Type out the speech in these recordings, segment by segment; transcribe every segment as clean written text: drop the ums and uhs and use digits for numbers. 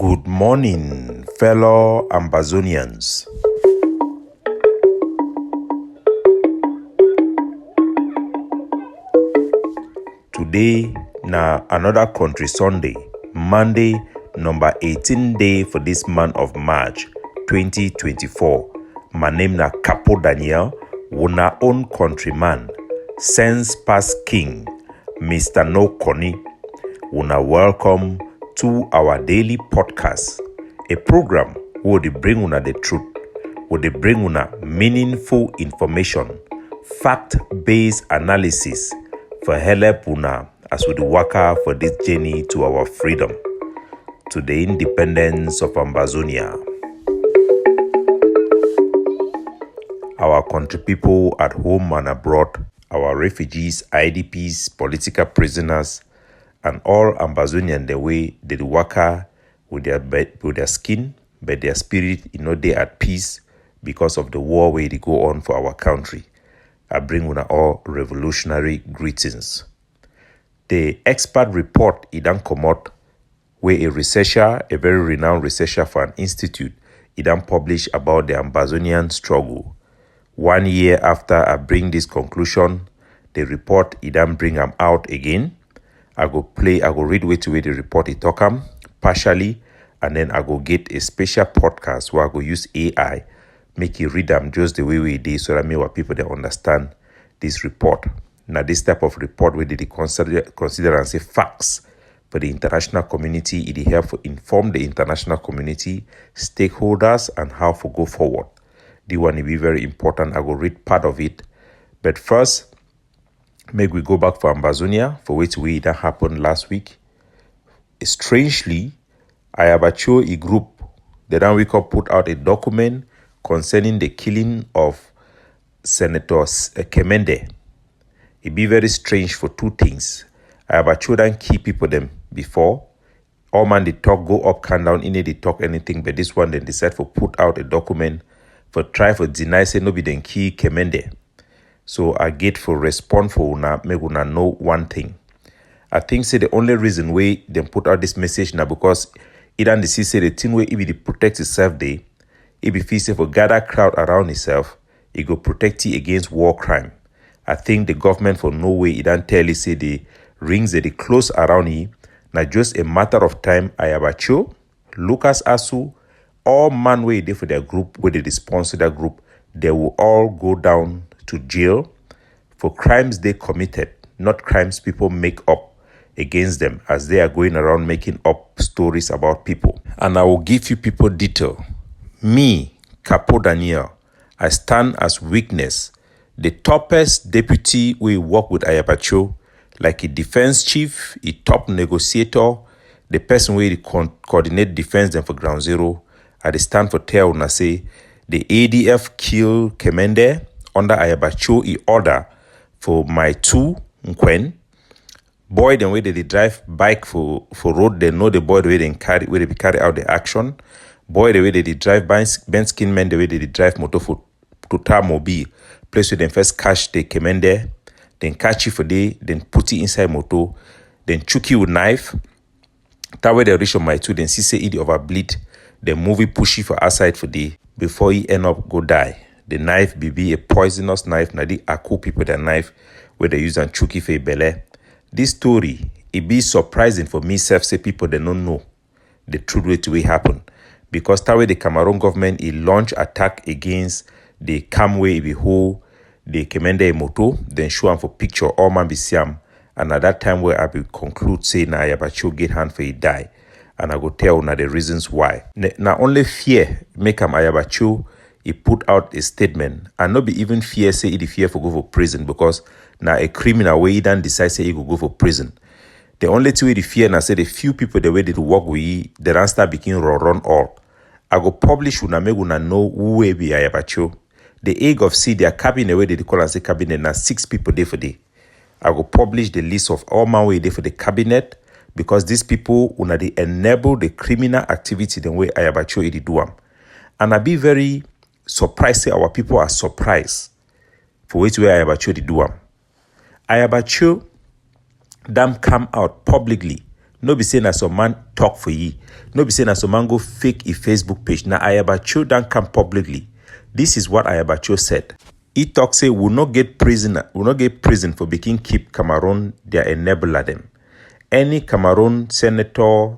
Good morning, fellow Ambazonians. Today, na another country Sunday, Monday, number 18 day for this month of March 2024. My name na Capo Daniel, una own countryman, sense past king, Mr. No Connie. Una welcome to our daily podcast, a program where they bring una the truth, where they bring una meaningful information, fact-based analysis for help una as we work for this journey to our freedom, to the independence of Ambazonia. Our country people at home and abroad, our refugees, IDPs, political prisoners, and all Ambazonian the way they work with their skin, but their spirit, they at peace because of the war where they go on for our country. I bring una all revolutionary greetings. The expert report idan komot, where a very renowned researcher for an institute, idan published about the Ambazonian struggle. 1 year after I bring this conclusion, the report idan bring them out again. I go read way the report it talk partially, and then I go get a special podcast where I go use AI, make it read them just the way we did, so that what people they understand this report. Now this type of report where they consider and say facts for the international community, it help to inform the international community, stakeholders, and how to go forward. The one will be very important. I go read part of it, but first, make we go back for Ambazonia, for which that happened last week. Strangely, Ayaba a group, the Dan Wake Up put out a document concerning the killing of Senator Kemende. It be very strange for two things. Ayaba don't keep people them before. All man they talk go up, can down, in it they talk anything, but this one then decide for put out a document for try for deny say no be then key Kemende. So I get for respond for una, make una know one thing. I think say the only reason why they put out this message now because it and the say the thing where if it protect itself they, if it feels for gather crowd around itself, it go protect it against war crime. I think the government for no way it don't tell you say the rings that they close around it. Now just a matter of time Ayaba, Lucas Asu, all man way they for their group where they sponsor that group, they will all go down to jail for crimes they committed, not crimes people make up against them as they are going around making up stories about people. And I will give you people detail. Me, Capo Daniel, I stand as witness, the toppest deputy we work with Ayaba, like a defense chief, a top negotiator, the person where coordinate defense them for ground zero. I stand for tell una say the ADF killed Kemende under Ayaba order for my two Nkwen. Boy, the way they drive bike for road, they know the boy the way they carry out the action. Boy, the way they drive Ben skin men, the way they drive motor for Total Mobile. Place where they first catch the Kemende, then catch it for day, then put it inside motor, then choke it with knife. That way they reach on my two, then see say it over bleed. The movie push it for outside for day before he end up go die. The knife be a poisonous knife. Now they are cool people that knife where they use and chuki for belle. This story, it be surprising for me self say people they don't know the truth way to happen. Because that way the Cameroon government it launch attack against the camway it be whole the Kemende moto, then show them for picture all man be siam. And at that time where I will conclude say na Ayaba get hand for he die. And I go tell now the reasons why. Now only fear make him Ayaba he put out a statement and not be even fear say he fear for go for prison because now a criminal way he done decide say he go for prison. The only two way the fear now say the few people the way they work with he, the run start begin run all. I go publish una make una know who will be Ayaba. The egg of seed their cabinet way they call and say cabinet now 6 people there for day. I go publish the list of all man way there for the cabinet because these people una they enable the criminal activity the way Ayaba they do them. And I be very surprised say our people are surprised for which way Ayaba they do them. Ayaba them come out publicly No be saying that some man talk for ye. No be saying that some man go fake a Facebook page. Now Ayaba don't come publicly. This is what Ayaba said. He talk say will not get prison for making keep Cameroon their enabler them. Any Cameroon senator,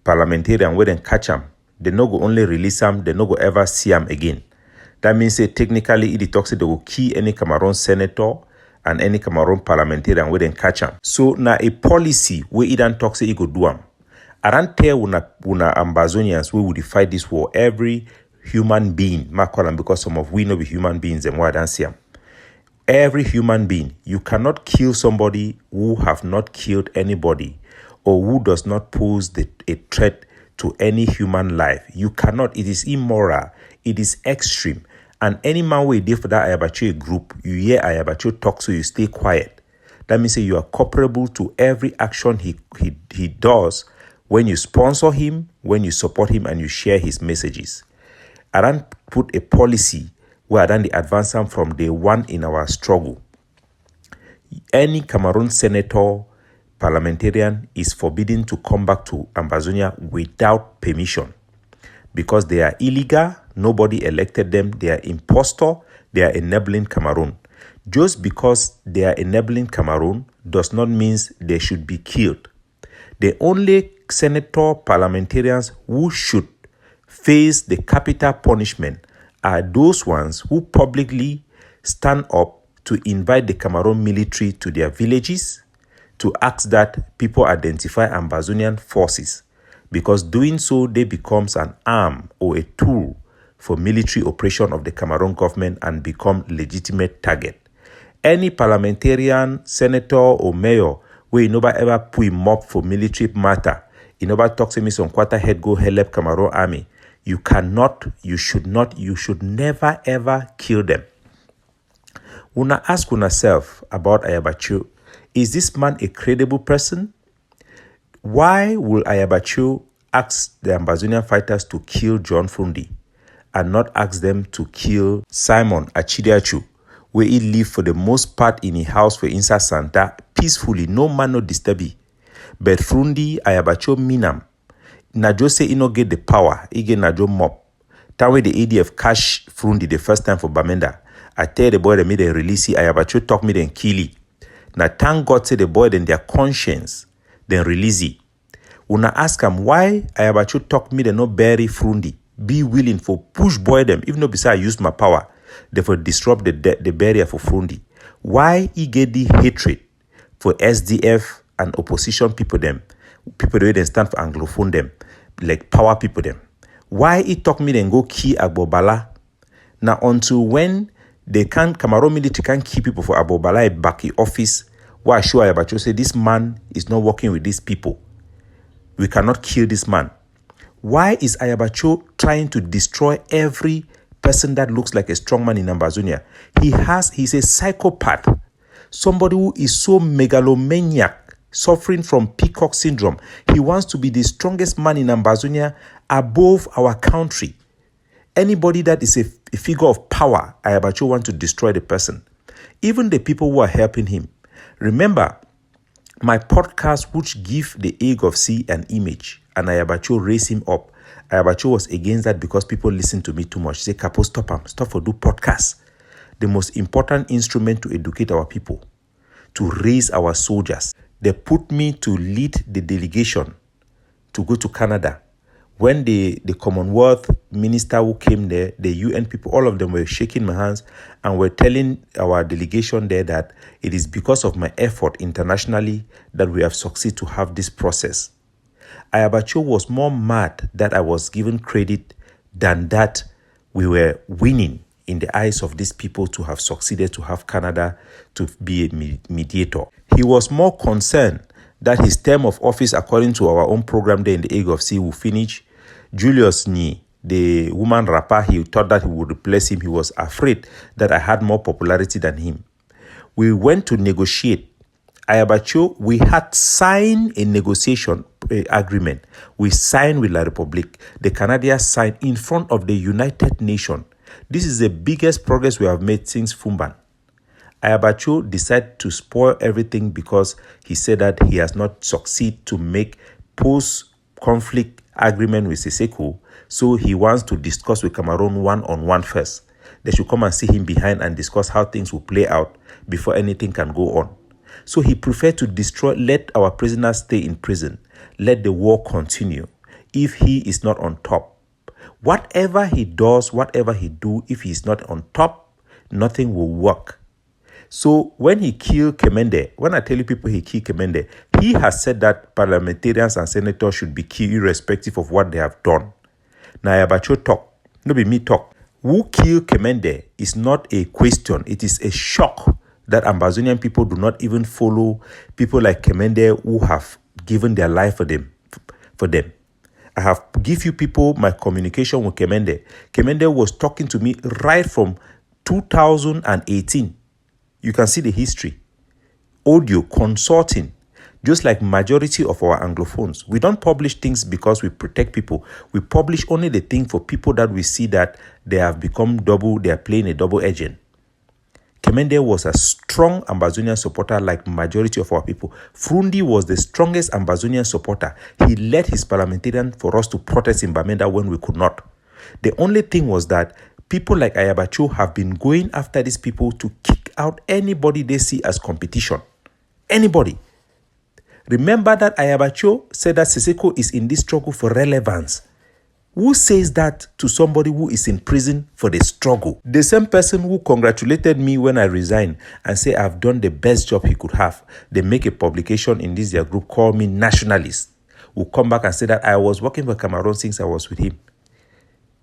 parliamentarian where they catch them, they no go only release them, they no go ever see them again. That means say technically it talks say they will key any Cameroon senator and any Cameroon parliamentarian where they catch them. So now a policy where it don't talk say it go do them. I don't tell una Ambazonians we will fight this war. Every human being, because some of we know be human beings and why I don't see them. Every human being, you cannot kill somebody who have not killed anybody or who does not pose a threat to any human life. You cannot. It is immoral. It is extreme. And any man who is there for that Ayabacho group, you hear Ayabacho talk, so you stay quiet. That means that you are comparable to every action he does when you sponsor him, when you support him, and you share his messages. I don't put a policy where I don't advance them from day one in our struggle. Any Cameroon senator, parliamentarian is forbidden to come back to Ambazonia without permission because they are illegal. Nobody elected them. They are impostor. They are enabling Cameroon. Just because they are enabling Cameroon does not mean they should be killed. The only senator, parliamentarians who should face the capital punishment are those ones who publicly stand up to invite the Cameroon military to their villages to ask that people identify Ambazonian forces, because doing so they becomes an arm or a tool for military operation of the Cameroon government and become legitimate target. Any parliamentarian, senator or mayor where you never ever put him up for military matter, you never talk to me some quarter head go help Cameroon army. You cannot, you should never ever kill them. Una ask yourself about Ayabacho. Is this man a credible person? Why will Ayabacho ask the Ambazonian fighters to kill John Fundi and not ask them to kill Simon Achidiachu, where he lived for the most part in a house for Insa Santa peacefully, no man no disturb he. But Fundi, Ayabacho minam. Najo say he no get the power, he get Najo mop. That way the ADF cash Fundi the first time for Bamenda. I tell the boy they made a release, Ayabacho talk me then kill he. Now thank God say the boy then their conscience then release he. Una ask him why Ayabacho talk me they no bury Fundi. Be willing for push boy them, even though beside I use my power, therefore disrupt the barrier for Fundi. Why he get the hatred for SDF and opposition people them? People the way they stand for Anglophone them, like power people them. Why he talk me then go key Agbobala? Now until when they can't, Cameroon military can't keep people for Agbobala back in office, why sure Ayabacho say this man is not working with these people. We cannot kill this man. Why is Ayabacho trying to destroy every person that looks like a strong man in Ambazonia? He's a psychopath. Somebody who is so megalomaniac, suffering from peacock syndrome. He wants to be the strongest man in Ambazonia above our country. Anybody that is a figure of power, Ayabacho wants to destroy the person. Even the people who are helping him. Remember, my podcast which give the egg of sea an image and Ayabacho raise him up. Ayabacho was against that because people listen to me too much. He say, Capo, stop him. Stop for do podcast. The most important instrument to educate our people, to raise our soldiers. They put me to lead the delegation to go to Canada. When the Commonwealth minister who came there, the UN people, all of them were shaking my hands and were telling our delegation there that it is because of my effort internationally that we have succeeded to have this process. Ayabacho was more mad that I was given credit than that we were winning in the eyes of these people to have succeeded to have Canada to be a mediator. He was more concerned that his term of office, according to our own program there in the Egg of Sea, will finish. Julius Ni, the woman rapper, he thought that he would replace him. He was afraid that I had more popularity than him. We went to negotiate. Ayabacho, we had signed a negotiation agreement. We signed with La République. The Canadians signed in front of the United Nations. This is the biggest progress we have made since Fumban. Ayabacho decided to spoil everything because he said that he has not succeeded to make post-conflict agreement with Siseko, so he wants to discuss with Cameroon one-on-one first. They should come and see him behind and discuss how things will play out before anything can go on. So he preferred to let our prisoners stay in prison, let the war continue if he is not on top. Whatever he does, whatever he do, if he is not on top, nothing will work. So when he killed Kemende, when I tell you people he killed Kemende, he has said that parliamentarians and senators should be killed irrespective of what they have done. Now Ayabacho talk, no be me talk. Who killed Kemende is not a question. It is a shock that Ambazonian people do not even follow people like Kemende who have given their life for them. I have give you people my communication with Kemende. Kemende was talking to me right from 2018. You can see the history. Audio, consulting, just like majority of our Anglophones. We don't publish things because we protect people. We publish only the thing for people that we see that they have become they are playing a double agent. Kemende was a strong Ambazonian supporter like majority of our people. Frundi was the strongest Ambazonian supporter. He led his parliamentarian for us to protest in Bamenda when we could not. The only thing was that people like Ayabacho have been going after these people to kick out anybody they see as competition. Anybody. Remember that Ayabacho said that Siseko is in this struggle for relevance. Who says that to somebody who is in prison for the struggle? The same person who congratulated me when I resigned and say I've done the best job he could have. They make a publication in this their group, call me nationalist. Will come back and say that I was working for Cameroon since I was with him.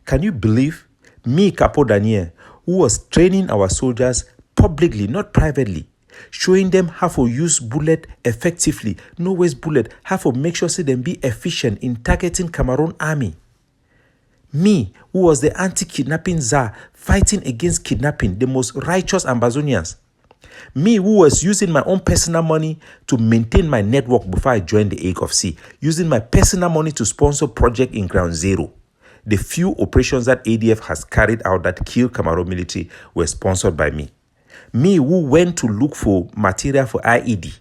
Can you believe me, Capo Daniel, who was training our soldiers publicly, not privately, showing them how to use bullet effectively, no waste bullet, how to make sure them be efficient in targeting Cameroon army. Me, who was the anti-kidnapping czar, fighting against kidnapping, the most righteous Ambazonians. Me, who was using my own personal money to maintain my network before I joined the Ache of Sea, using my personal money to sponsor project in Ground Zero. The few operations that ADF has carried out that killed Cameroon military were sponsored by me. Me, who went to look for material for IED.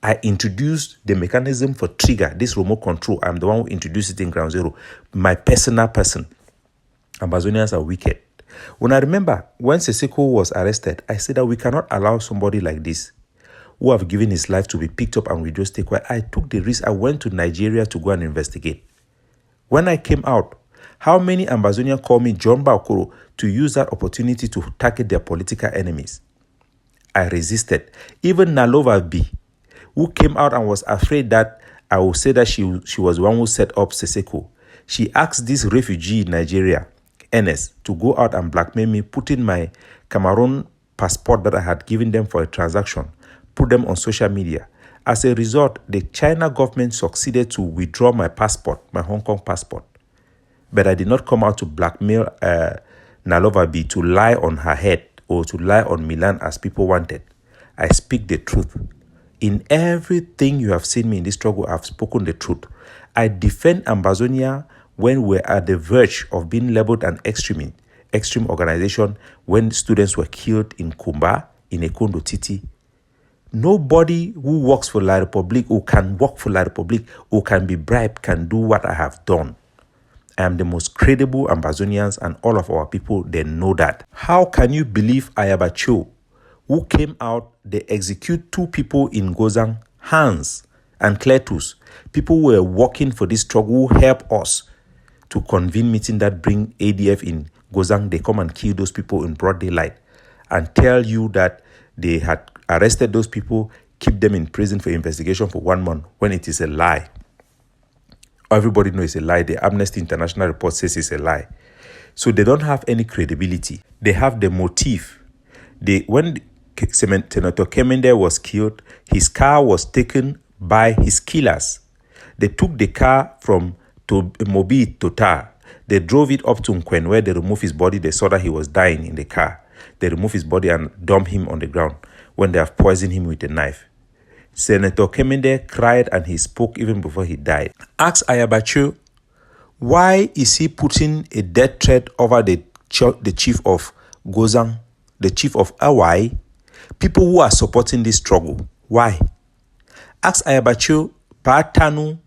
I introduced the mechanism for trigger, this remote control. I'm the one who introduced it in Ground Zero. My personal person. Ambazonians are wicked. When I remember when Siseko was arrested, I said that we cannot allow somebody like this who have given his life to be picked up and we just take quiet. I took the risk. I went to Nigeria to go and investigate. When I came out, how many Ambazonians called me John Baokoro to use that opportunity to target their political enemies? I resisted. Even Nalova B, who came out and was afraid that I would say that she was the one who set up Siseko. She asked this refugee in Nigeria, Enes, to go out and blackmail me, putting my Cameroon passport that I had given them for a transaction, put them on social media. As a result, the China government succeeded to withdraw my passport, my Hong Kong passport. But I did not come out to blackmail Nalova B to lie on her head or to lie on Milan as people wanted. I speak the truth. In everything you have seen me in this struggle, I've spoken the truth. I defend Ambazonia when we're at the verge of being labeled an extreme organization when students were killed in Kumba, in Ekondo Titi. Nobody who works for La Republique or can work for La Republique or can be bribed can do what I have done. I am the most credible Ambazonians and all of our people, they know that. How can you believe Ayabacho, who came out, they execute 2 people in Gozang, Hans and Cletus, people who were working for this struggle, who help us to convene meeting that bring ADF in Gozang. They come and kill those people in broad daylight and tell you that they had arrested those people, keep them in prison for investigation for 1 month, when it is a lie. Everybody knows it's a lie. The Amnesty International report says it's a lie. So they don't have any credibility. They have the motive. When Senator Kemende was killed, his car was taken by his killers. They took the car from Mobi Total. They drove it up to Nkwen, where they removed his body. They saw that he was dying in the car. They removed his body and dumped him on the ground when they have poisoned him with a knife. Senator Kemende cried and he spoke even before he died. Ask Ayabacho, why is he putting a death threat over the chief of Gozang, the chief of Awai? People who are supporting this struggle. Why? Ask Ayaba Patanu,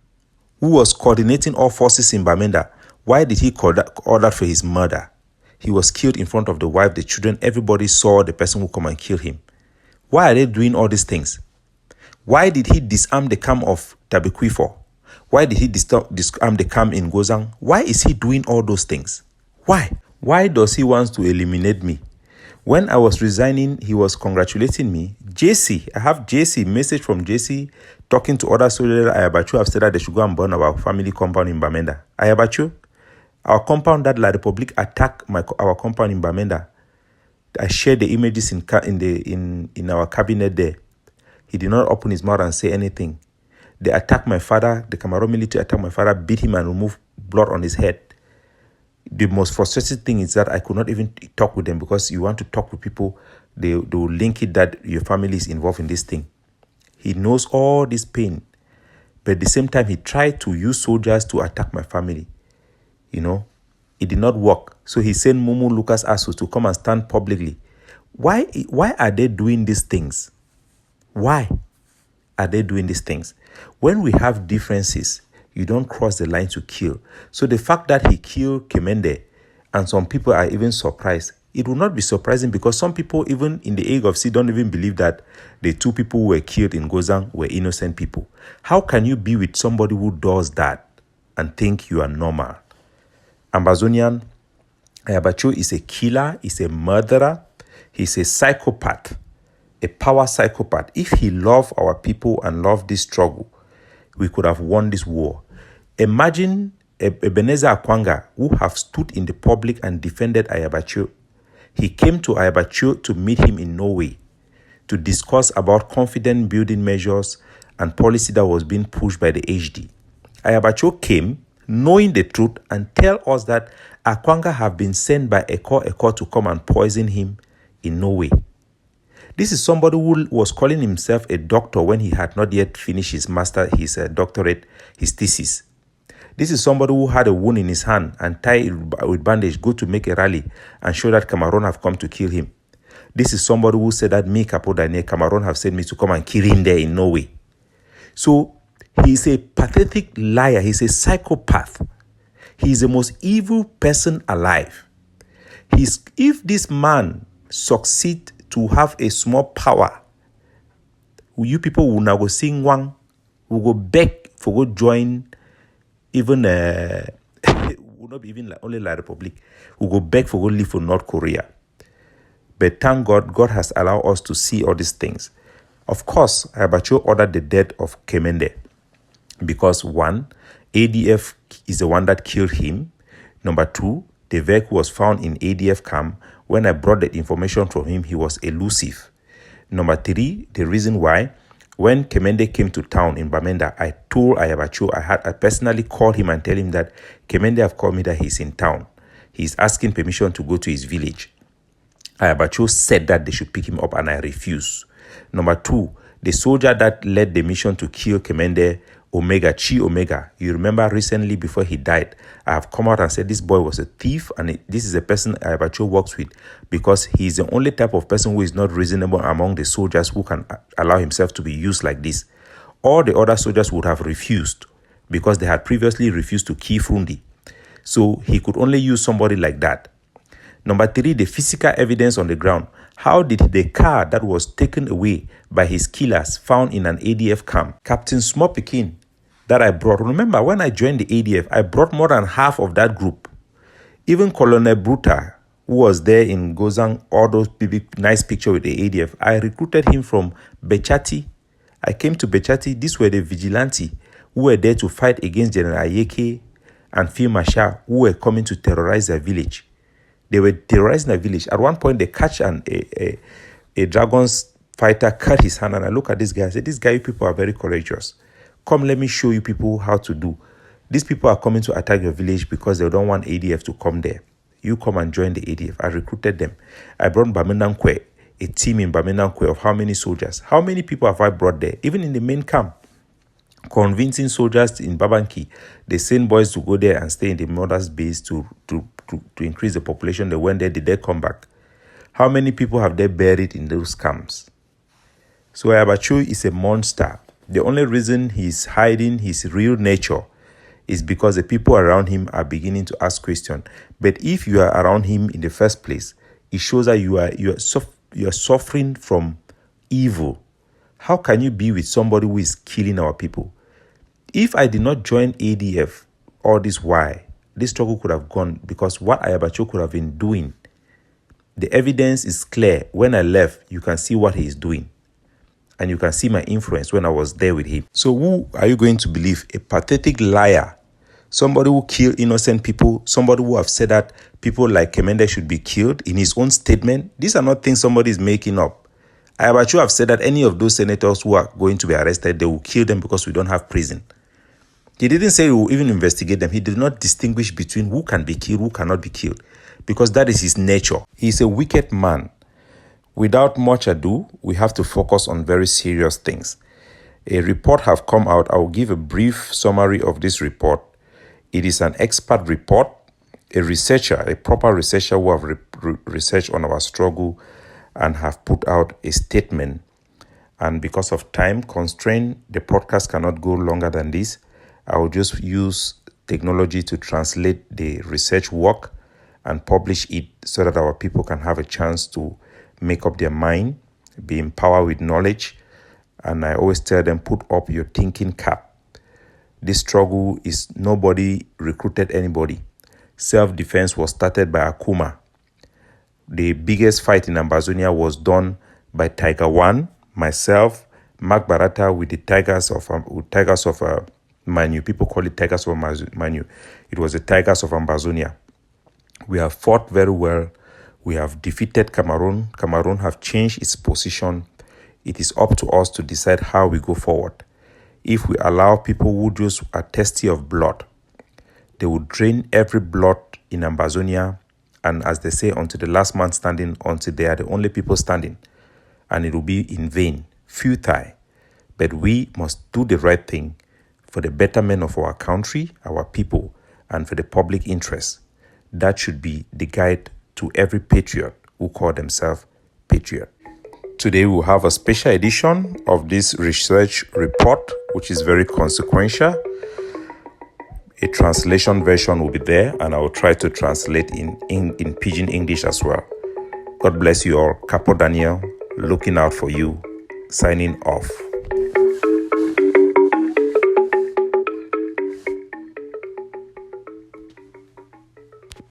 who was coordinating all forces in Bamenda, why did he order for his murder? He was killed in front of the wife, the children. Everybody saw the person who come and kill him. Why are they doing all these things? Why did he disarm the camp of Tabequifo? Why did he disarm the camp in Gozang? Why is he doing all those things? Why? Why does he want to eliminate me? When I was resigning, he was congratulating me. JC, I have JC, message from JC talking to other soldiers. Ayabachu have said that they should go and burn our family compound in Bamenda. Ayabachu, our compound that La Republique attacked our compound in Bamenda. I shared the images in our cabinet there. He did not open his mouth and say anything. They attacked my father. The Cameroon military attacked my father, beat him and removed blood on his head. The most frustrating thing is that I could not even talk with them, because you want to talk with people, they will link it that your family is involved in this thing. He knows all this pain, but at the same time, he tried to use soldiers to attack my family. It did not work. So he sent Mumu Lucas Asu to come and stand publicly. Why are they doing these things? Why are they doing these things? When we have differences, you don't cross the line to kill. So the fact that he killed Kemende, and some people are even surprised, it will not be surprising, because some people, even in the age of C, don't even believe that the two people who were killed in Gozang were innocent people. How can you be with somebody who does that and think you are normal? Ambazonian, Ayabacho is a killer, is a murderer, he's a psychopath, a power psychopath. If he loved our people and loved this struggle, we could have won this war. Imagine Ebenezer Akwanga, who have stood in the public and defended Ayabacho. He came to Ayabacho to meet him in Norway to discuss about confidence building measures and policy that was being pushed by the HD. Ayabacho came knowing the truth and tell us that Akwanga have been sent by Eko to come and poison him in Norway. This is somebody who was calling himself a doctor when he had not yet finished his doctorate, his thesis. This is somebody who had a wound in his hand and tied it with bandage, go to make a rally and show that Cameroon have come to kill him. This is somebody who said that me, Capo Daniel, Cameroon have sent me to come and kill him there in Norway. So he's a pathetic liar. He's a psychopath. He's the most evil person alive. If this man succeeds to have a small power, you people will now go sing one, will go beg for go join even will not be even only La Republique, will go beg for go live for North Korea. But thank God, God has allowed us to see all these things. Of course, Ayabacho ordered the death of Kemende because 1, ADF is the one that killed him. Number 2, the vehicle was found in ADF camp. When I brought the information from him, he was elusive. Number 3, the reason why, when Kemende came to town in Bamenda, I told Ayabacho, I personally called him and tell him that Kemende have called me that he's in town. He's asking permission to go to his village. Ayabacho said that they should pick him up and I refused. Number 2, the soldier that led the mission to kill Kemende, Chi Omega, you remember recently before he died, I have come out and said this boy was a thief, and this is a person Ayabacho works with because he is the only type of person who is not reasonable among the soldiers who can allow himself to be used like this. All the other soldiers would have refused because they had previously refused to kill Frundi. So he could only use somebody like that. Number 3, the physical evidence on the ground. How did the car that was taken away by his killers found in an ADF camp, Captain Small Pekin, that I brought? Remember, when I joined the ADF, I brought more than half of that group. Even Colonel Bruta, who was there in Gozang, all those big, nice picture with the ADF, I recruited him from Bechati. I came to Bechati. These were the vigilante who were there to fight against General Ayeke and Phil Masha, who were coming to terrorize their village. They were terrorizing the village. At one point, they catch a dragon's fighter, cut his hand, and I look at this guy. I said, "These guy, you people are very courageous. Come, let me show you people how to do. These people are coming to attack your village because they don't want ADF to come there. You come and join the ADF." I recruited them. I brought Bamendankwe, a team in Bamendankwe of how many soldiers? How many people have I brought there? Even in the main camp. Convincing soldiers in Babanki, they sent boys to go there and stay in the mother's base to increase the population. They went there, did they come back? How many people have they buried in those camps? So Ayaba is a monster. The only reason he's hiding his real nature is because the people around him are beginning to ask questions. But if you are around him in the first place, it shows that you are suffering from evil. How can you be with somebody who is killing our people? If I did not join ADF all this while, this struggle could have gone, because what Ayaba could have been doing, the evidence is clear. When I left, you can see what he is doing. And you can see my influence when I was there with him. So who are you going to believe? A pathetic liar. Somebody who killed innocent people. Somebody who have said that people like Kemende should be killed in his own statement. These are not things somebody is making up. Ayaba have said that any of those senators who are going to be arrested, they will kill them because we don't have prison. He didn't say he will even investigate them. He did not distinguish between who can be killed, who cannot be killed, because that is his nature. He is a wicked man. Without much ado, we have to focus on very serious things. A report have come out. I will give a brief summary of this report. It is an expert report. A researcher, a proper researcher who have researched on our struggle and have put out a statement. And because of time constraint, the podcast cannot go longer than this. I will just use technology to translate the research work and publish it so that our people can have a chance to make up their mind, be empowered with knowledge. And I always tell them, put up your thinking cap. This struggle is nobody recruited anybody. Self-defense was started by Akuma. The biggest fight in Ambazonia was done by Tiger One, myself, Mark Barata with the Tigers of Manu. People call it Tigers of Manu. It was the Tigers of Ambazonia. We have fought very well. We have defeated Cameroon. Cameroon have changed its position. It is up to us to decide how we go forward. If we allow people who just are thirsty of blood, they will drain every blood in Ambazonia, and as they say, until the last man standing, until they are the only people standing, and it will be in vain, futile. But we must do the right thing for the betterment of our country, our people, and for the public interest. That should be the guide to every patriot who call themselves patriot. Today we'll have a special edition of this research report, which is very consequential. A translation version will be there, and I will try to translate in Pidgin English as well. God bless you all. Capo Daniel, looking out for you, signing off.